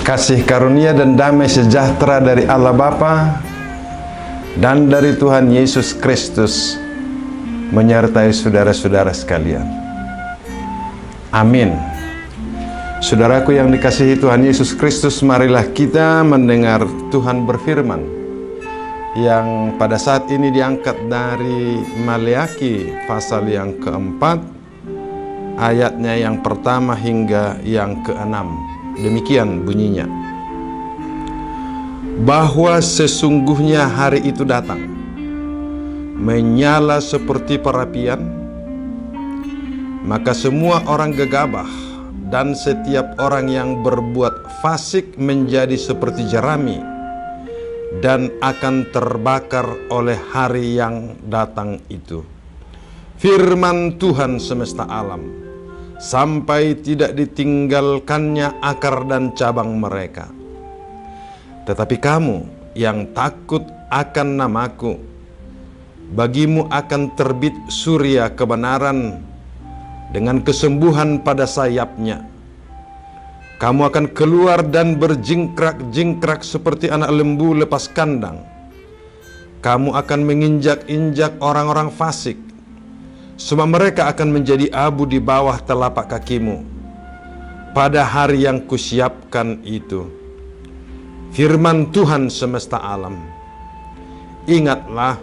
Kasih karunia dan damai sejahtera dari Allah Bapa dan dari Tuhan Yesus Kristus menyertai saudara-saudara sekalian. Amin. Saudaraku yang dikasihi Tuhan Yesus Kristus, marilah kita mendengar Tuhan berfirman yang pada saat ini diangkat dari Maleaki pasal yang keempat, ayatnya yang pertama hingga yang keenam. Demikian bunyinya: bahwa sesungguhnya hari itu datang, menyala seperti perapian, maka semua orang gegabah dan setiap orang yang berbuat fasik menjadi seperti jerami dan akan terbakar oleh hari yang datang itu. Firman Tuhan semesta alam, sampai tidak ditinggalkannya akar dan cabang mereka. Tetapi kamu yang takut akan namaku, bagimu akan terbit surya kebenaran dengan kesembuhan pada sayapnya. Kamu akan keluar dan berjingkrak-jingkrak seperti anak lembu lepas kandang. Kamu akan menginjak-injak orang-orang fasik, sebab mereka akan menjadi abu di bawah telapak kakimu pada hari yang kusiapkan itu. Firman Tuhan semesta alam. Ingatlah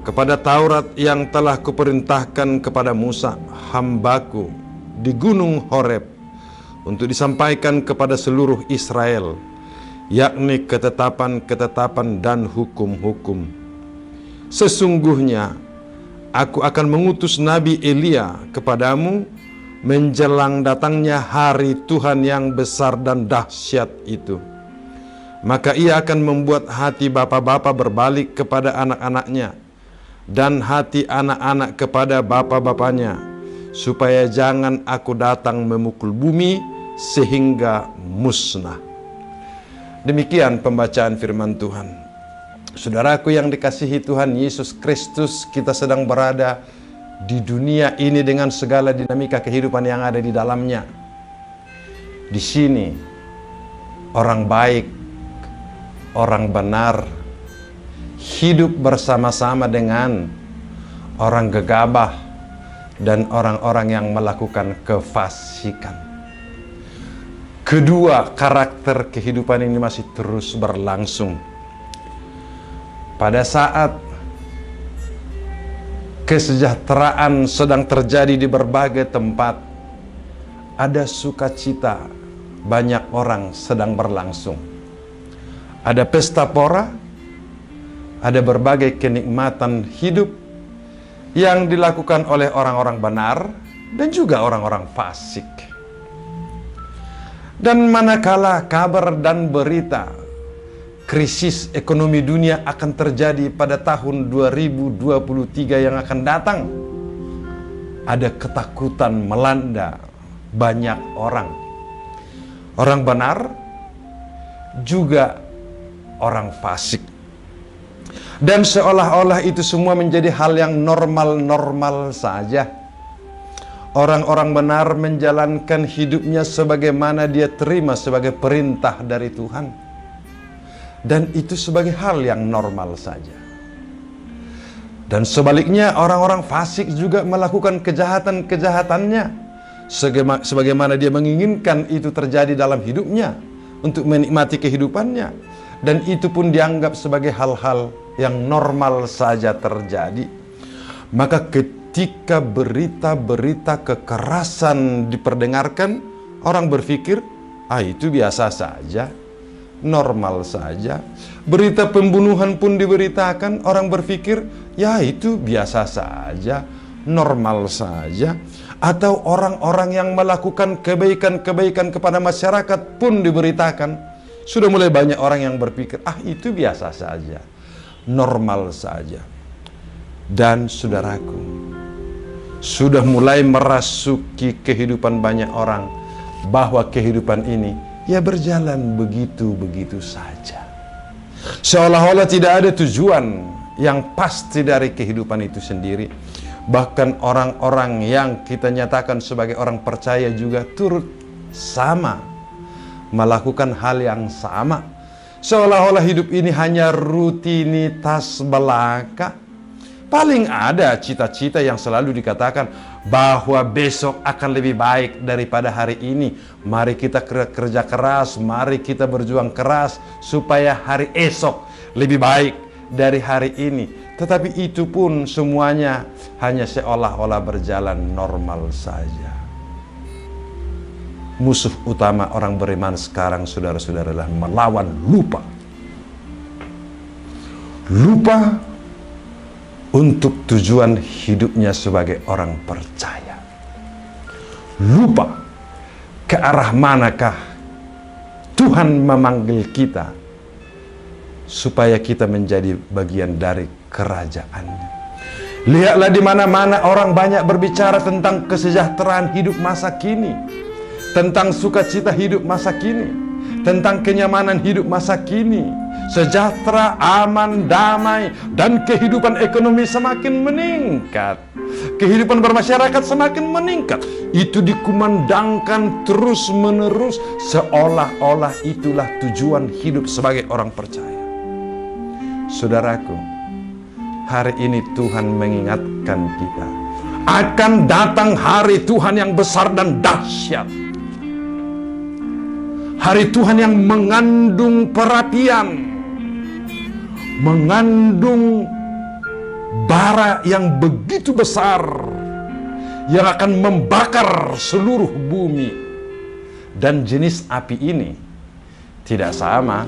kepada Taurat yang telah kuperintahkan kepada Musa hambaku di gunung Horeb untuk disampaikan kepada seluruh Israel, yakni ketetapan-ketetapan dan hukum-hukum. Sesungguhnya Aku akan mengutus Nabi Elia kepadamu menjelang datangnya hari Tuhan yang besar dan dahsyat itu. Maka ia akan membuat hati bapa-bapa berbalik kepada anak-anaknya dan hati anak-anak kepada bapa-bapanya, supaya jangan aku datang memukul bumi sehingga musnah. Demikian pembacaan firman Tuhan. Saudaraku yang dikasihi Tuhan Yesus Kristus, kita sedang berada di dunia ini dengan segala dinamika kehidupan yang ada di dalamnya. Di sini orang baik, orang benar hidup bersama-sama dengan orang gegabah dan orang-orang yang melakukan kefasikan. Kedua karakter kehidupan ini masih terus berlangsung. Pada saat kesejahteraan sedang terjadi di berbagai tempat, ada sukacita, banyak orang sedang berlangsung. Ada pesta pora, ada berbagai kenikmatan hidup yang dilakukan oleh orang-orang benar dan juga orang-orang fasik. Dan manakala kabar dan berita krisis ekonomi dunia akan terjadi pada tahun 2023 yang akan datang, ada ketakutan melanda banyak orang. Orang benar juga orang fasik. Dan seolah-olah itu semua menjadi hal yang normal-normal saja. Orang-orang benar menjalankan hidupnya sebagaimana dia terima sebagai perintah dari Tuhan. Dan itu sebagai hal yang normal saja. Dan sebaliknya orang-orang fasik juga melakukan kejahatan-kejahatannya sebagaimana dia menginginkan itu terjadi dalam hidupnya untuk menikmati kehidupannya. Dan itu pun dianggap sebagai hal-hal yang normal saja terjadi. Maka ketika berita-berita kekerasan diperdengarkan, orang berpikir, itu biasa saja, normal saja. Berita pembunuhan pun diberitakan, orang berpikir, ya itu biasa saja, normal saja. Atau orang-orang yang melakukan kebaikan-kebaikan kepada masyarakat pun diberitakan. Sudah mulai banyak orang yang berpikir, itu biasa saja, normal saja. Dan saudaraku, sudah mulai merasuki kehidupan banyak orang bahwa kehidupan ini ya berjalan begitu-begitu saja. Seolah-olah tidak ada tujuan yang pasti dari kehidupan itu sendiri. Bahkan orang-orang yang kita nyatakan sebagai orang percaya juga turut sama melakukan hal yang sama. Seolah-olah hidup ini hanya rutinitas belaka. Paling ada cita-cita yang selalu dikatakan bahwa besok akan lebih baik daripada hari ini. Mari kita kerja keras, mari kita berjuang keras supaya hari esok lebih baik dari hari ini. Tetapi itu pun semuanya hanya seolah-olah berjalan normal saja. Musuh utama orang beriman sekarang, saudara-saudara, adalah melawan lupa. Lupa untuk tujuan hidupnya sebagai orang percaya. Lupa ke arah manakah Tuhan memanggil kita supaya kita menjadi bagian dari kerajaannya. Lihatlah di mana-mana orang banyak berbicara tentang kesejahteraan hidup masa kini, tentang sukacita hidup masa kini, tentang kenyamanan hidup masa kini. Sejahtera, aman, damai, dan kehidupan ekonomi semakin meningkat. Kehidupan bermasyarakat semakin meningkat. Itu dikumandangkan terus-menerus seolah-olah itulah tujuan hidup sebagai orang percaya. Saudaraku, hari ini Tuhan mengingatkan kita akan datang hari Tuhan yang besar dan dahsyat. Hari Tuhan yang mengandung perapian, mengandung bara yang begitu besar yang akan membakar seluruh bumi. Dan jenis api ini tidak sama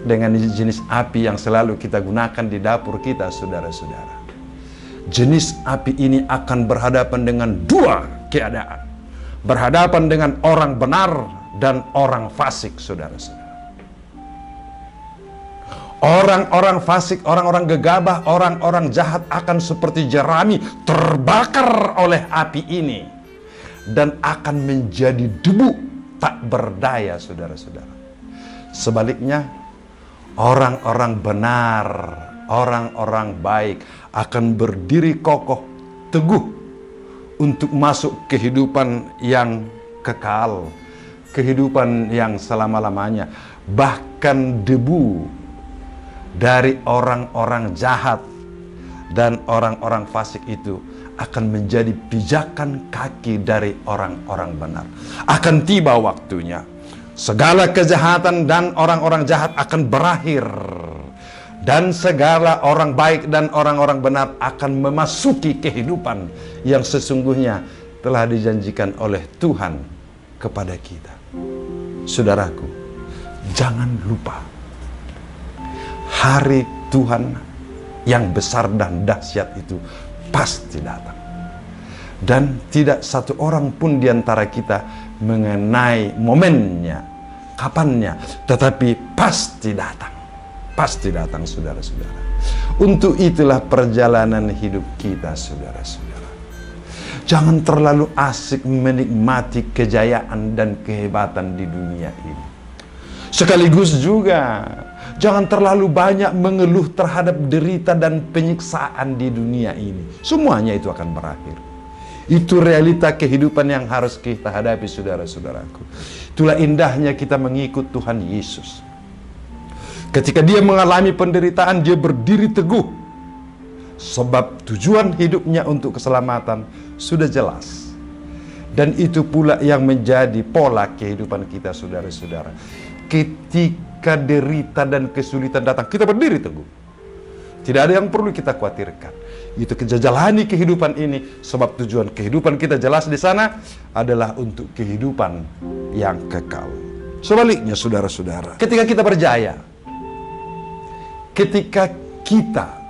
dengan jenis api yang selalu kita gunakan di dapur kita, saudara-saudara. Jenis api ini akan berhadapan dengan dua keadaan. Berhadapan dengan orang benar dan orang fasik, saudara-saudara. Orang-orang fasik, orang-orang gegabah, orang-orang jahat akan seperti jerami terbakar oleh api ini dan akan menjadi debu tak berdaya, saudara-saudara. Sebaliknya, orang-orang benar, orang-orang baik akan berdiri kokoh, teguh untuk masuk kehidupan yang kekal, kehidupan yang selama-lamanya. Bahkan debu dari orang-orang jahat dan orang-orang fasik itu akan menjadi pijakan kaki dari orang-orang benar. Akan tiba waktunya segala kejahatan dan orang-orang jahat akan berakhir, dan segala orang baik dan orang-orang benar akan memasuki kehidupan yang sesungguhnya telah dijanjikan oleh Tuhan kepada kita. Saudaraku, jangan lupa hari Tuhan yang besar dan dahsyat itu pasti datang. Dan tidak satu orang pun di antara kita mengenai momennya, kapannya, tetapi pasti datang. Pasti datang, saudara-saudara. Untuk itulah perjalanan hidup kita, saudara-saudara. Jangan terlalu asik menikmati kejayaan dan kehebatan di dunia ini. Sekaligus juga jangan terlalu banyak mengeluh terhadap derita dan penyiksaan di dunia ini. Semuanya itu akan berakhir. Itu realita kehidupan yang harus kita hadapi, saudara-saudaraku. Itulah indahnya kita mengikut Tuhan Yesus. Ketika dia mengalami penderitaan, dia berdiri teguh. Sebab tujuan hidupnya untuk keselamatan sudah jelas. Dan itu pula yang menjadi pola kehidupan kita, saudara-saudara. Ketika derita dan kesulitan datang, kita berdiri teguh. Tidak ada yang perlu kita khawatirkan. Itu kejalani kehidupan ini, sebab tujuan kehidupan kita jelas di sana adalah untuk kehidupan yang kekal. Sebaliknya, saudara-saudara, ketika kita berjaya, ketika kita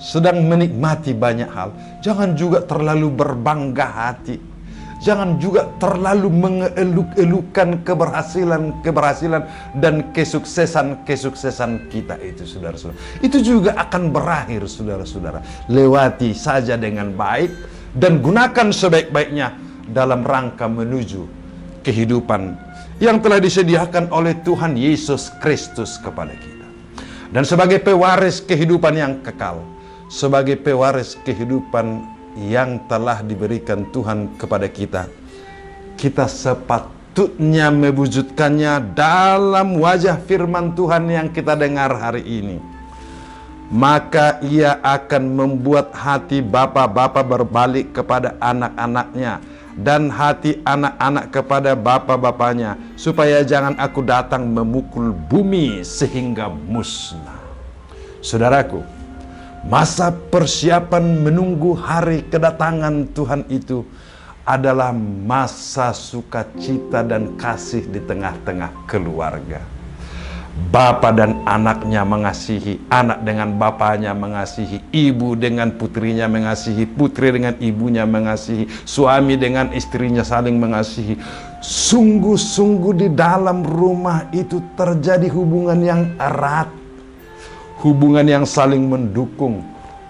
sedang menikmati banyak hal, jangan juga terlalu berbangga hati. Jangan juga terlalu mengeluk-elukan keberhasilan dan kesuksesan kita itu, saudara-saudara. Itu juga akan berakhir, saudara-saudara. Lewati saja dengan baik dan gunakan sebaik-baiknya dalam rangka menuju kehidupan yang telah disediakan oleh Tuhan Yesus Kristus kepada kita. Dan sebagai pewaris kehidupan yang kekal, sebagai pewaris kehidupan yang telah diberikan Tuhan kepada kita, kita sepatutnya sepatutnya mewujudkannya dalam wajah firman Tuhan yang kita dengar hari ini. Maka ia akan membuat hati bapa-bapa berbalik kepada anak-anaknya, dan hati anak-anak kepada bapa-bapanya, supaya jangan aku datang memukul bumi sehingga musnah. Saudaraku, masa persiapan menunggu hari kedatangan Tuhan itu adalah masa sukacita dan kasih di tengah-tengah keluarga. Bapa dan anaknya mengasihi, anak dengan bapaknya mengasihi, ibu dengan putrinya mengasihi, putri dengan ibunya mengasihi, suami dengan istrinya saling mengasihi. Sungguh-sungguh di dalam rumah itu terjadi hubungan yang erat, hubungan yang saling mendukung,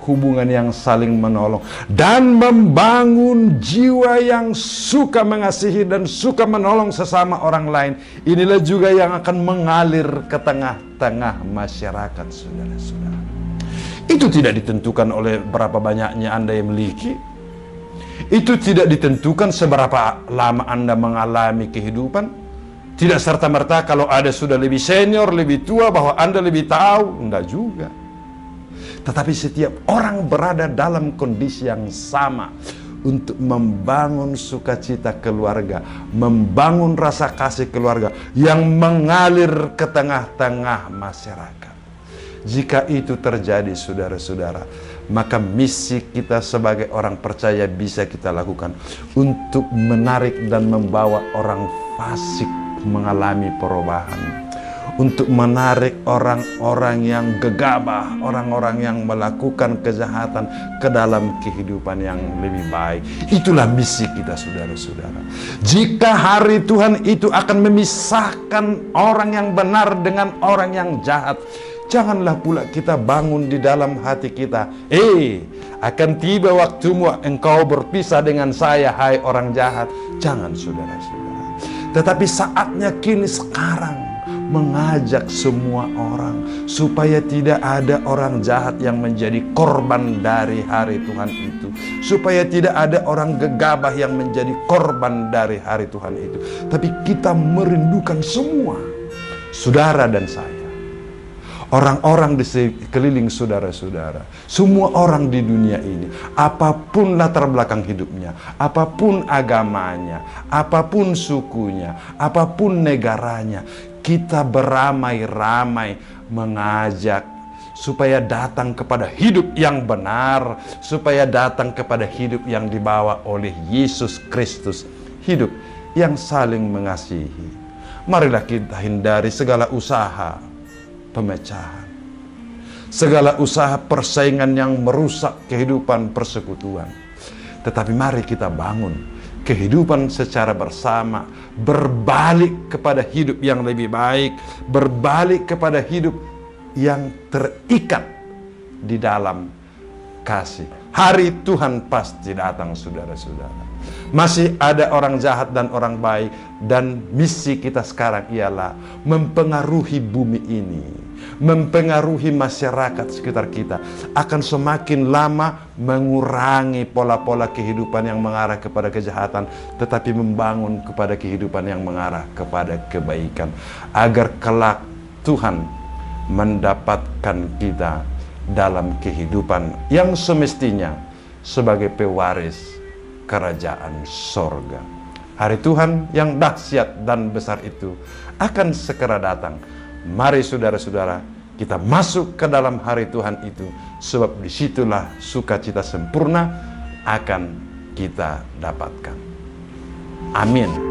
hubungan yang saling menolong, dan membangun jiwa yang suka mengasihi dan suka menolong sesama orang lain. Inilah juga yang akan mengalir ke tengah-tengah masyarakat, saudara-saudara. Itu tidak ditentukan oleh berapa banyaknya Anda yang miliki. Itu tidak ditentukan seberapa lama Anda mengalami kehidupan. Tidak serta-merta kalau ada sudah lebih senior, lebih tua, bahwa Anda lebih tahu. Enggak juga. Tetapi setiap orang berada dalam kondisi yang sama untuk membangun sukacita keluarga, membangun rasa kasih keluarga yang mengalir ke tengah-tengah masyarakat. Jika itu terjadi, saudara-saudara, maka misi kita sebagai orang percaya bisa kita lakukan untuk menarik dan membawa orang fasik mengalami perubahan, untuk menarik orang-orang yang gegabah, orang-orang yang melakukan kejahatan ke dalam kehidupan yang lebih baik. Itulah misi kita, saudara-saudara. Jika hari Tuhan itu akan memisahkan orang yang benar dengan orang yang jahat, janganlah pula kita bangun di dalam hati kita, akan tiba waktumu engkau berpisah dengan saya, hai orang jahat. Jangan, saudara-saudara. Tetapi saatnya kini sekarang mengajak semua orang supaya tidak ada orang jahat yang menjadi korban dari hari Tuhan itu, supaya tidak ada orang gegabah yang menjadi korban dari hari Tuhan itu. Tapi kita merindukan semua, saudara dan saya, orang-orang di sekeliling saudara-saudara, semua orang di dunia ini, apapun latar belakang hidupnya, apapun agamanya, apapun sukunya, apapun negaranya, kita beramai-ramai mengajak supaya datang kepada hidup yang benar, supaya datang kepada hidup yang dibawa oleh Yesus Kristus, hidup yang saling mengasihi. Marilah kita hindari segala usaha pemecahan, segala usaha persaingan yang merusak kehidupan persekutuan. Tetapi mari kita bangun kehidupan secara bersama, berbalik kepada hidup yang lebih baik, berbalik kepada hidup yang terikat di dalam kasih. Hari Tuhan pasti datang, saudara-saudara. Masih ada orang jahat dan orang baik, dan misi kita sekarang ialah mempengaruhi bumi ini, mempengaruhi masyarakat sekitar kita, akan semakin lama mengurangi pola-pola kehidupan yang mengarah kepada kejahatan, tetapi membangun kepada kehidupan yang mengarah kepada kebaikan, agar kelak Tuhan mendapatkan kita dalam kehidupan yang semestinya sebagai pewaris kerajaan sorga. Hari Tuhan yang dahsyat dan besar itu akan segera datang. Mari saudara-saudara, kita masuk ke dalam hari Tuhan itu, sebab disitulah sukacita sempurna akan kita dapatkan. Amin.